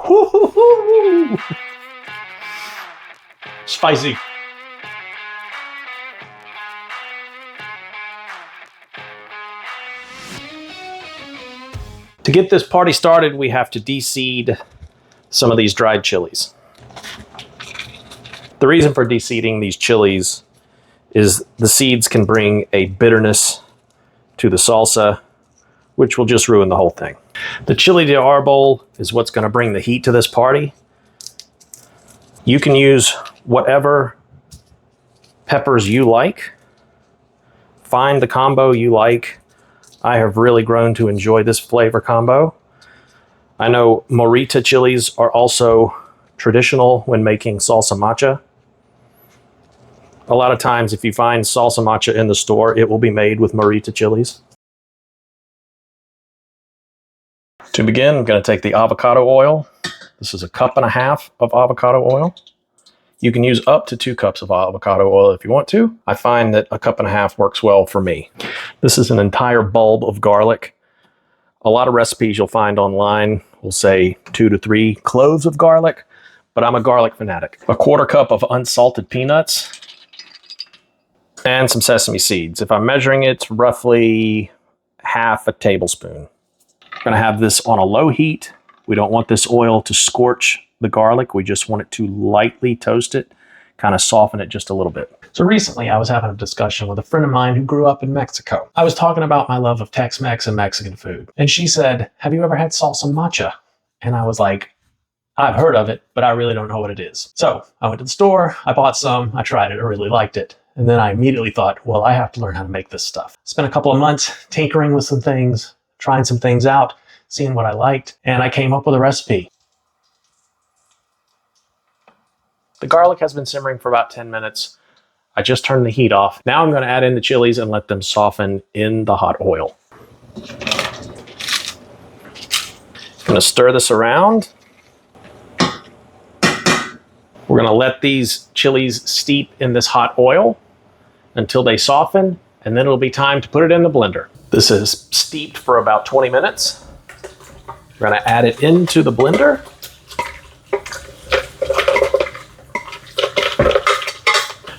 Woo-hoo-hoo. Spicy. To get this party started, we have to deseed some of these dried chilies. The reason for deseeding these chilies is the seeds can bring a bitterness to the salsa, which will just ruin the whole thing. The chili de árbol is what's going to bring the heat to this party. You can use whatever peppers you like. Find the combo you like. I have really grown to enjoy this flavor combo. I know morita chilies are also traditional when making salsa macha. A lot of times if you find salsa macha in the store, it will be made with morita chilies. To begin, I'm going to take the avocado oil. This is 1.5 cups of avocado oil. You can use up to 2 cups of avocado oil if you want to. I find that 1.5 cups works well for me. This is an entire bulb of garlic. A lot of recipes you'll find online will say 2 to 3 cloves of garlic, but I'm a garlic fanatic. 1/4 cup of unsalted peanuts and some sesame seeds. If I'm measuring it, it's roughly 1/2 tablespoon. I'm gonna have this on a low heat. We don't want this oil to scorch the garlic. We just want it to lightly toast it, kind of soften it just a little bit. So recently I was having a discussion with a friend of mine who grew up in Mexico. I was talking about my love of Tex-Mex and Mexican food. And she said, "Have you ever had salsa macha?" And I was like, "I've heard of it, but I really don't know what it is." So I went to the store, I bought some, I tried it, I really liked it. And then I immediately thought, well, I have to learn how to make this stuff. Spent a couple of months tinkering with some things, trying some things out, seeing what I liked, and I came up with a recipe. The garlic has been simmering for about 10 minutes. I just turned the heat off. Now I'm going to add in the chilies and let them soften in the hot oil. I'm going to stir this around. We're going to let these chilies steep in this hot oil until they soften, and then it'll be time to put it in the blender. This is steeped for about 20 minutes. We're going to add it into the blender.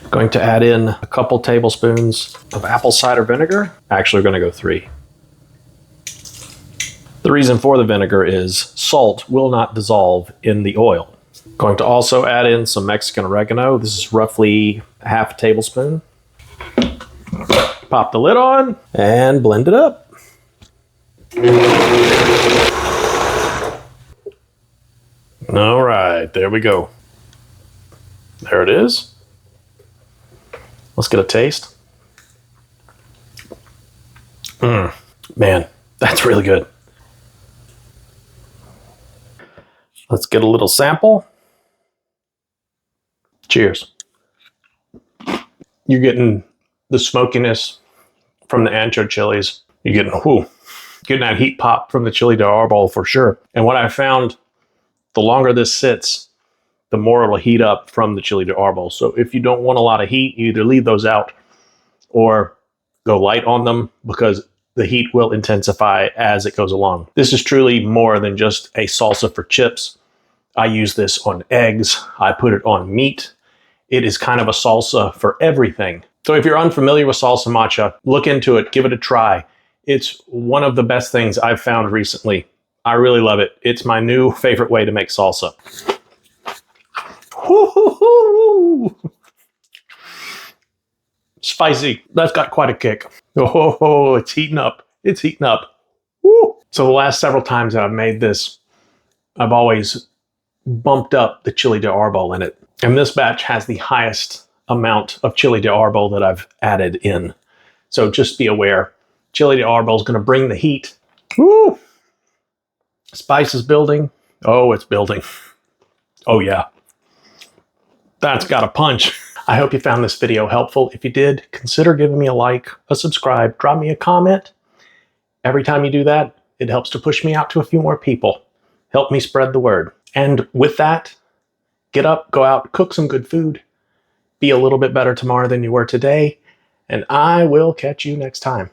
Going to add in a couple tablespoons of apple cider vinegar. Actually, we're going to go 3. The reason for the vinegar is salt will not dissolve in the oil. Going to also add in some Mexican oregano. This is roughly 1/2 tablespoon. Pop the lid on and blend it up. All right, there we go. There it is. Let's get a taste. Man, that's really good. Let's get a little sample. Cheers. You're getting the smokiness from the ancho chilies. You're getting that heat pop from the chili de árbol for sure. And what I found, the longer this sits, the more it'll heat up from the chili de árbol. So if you don't want a lot of heat, you either leave those out or go light on them because the heat will intensify as it goes along. This is truly more than just a salsa for chips. I use this on eggs. I put it on meat. It is kind of a salsa for everything. So if you're unfamiliar with salsa macha, look into it, give it a try. It's one of the best things I've found recently. I really love it. It's my new favorite way to make salsa. Spicy. That's got quite a kick. Oh, it's heating up. It's heating up. Woo. So the last several times that I've made this, I've always bumped up the chili de árbol in it. And this batch has the highest amount of chili de árbol that I've added in. So just be aware, chili de árbol is going to bring the heat. Woo. Spice is building. Oh, it's building. Oh yeah. That's got a punch. I hope you found this video helpful. If you did, consider giving me a like, a subscribe, drop me a comment. Every time you do that, it helps to push me out to a few more people. Help me spread the word. And with that, get up, go out, cook some good food, be a little bit better tomorrow than you were today, and I will catch you next time.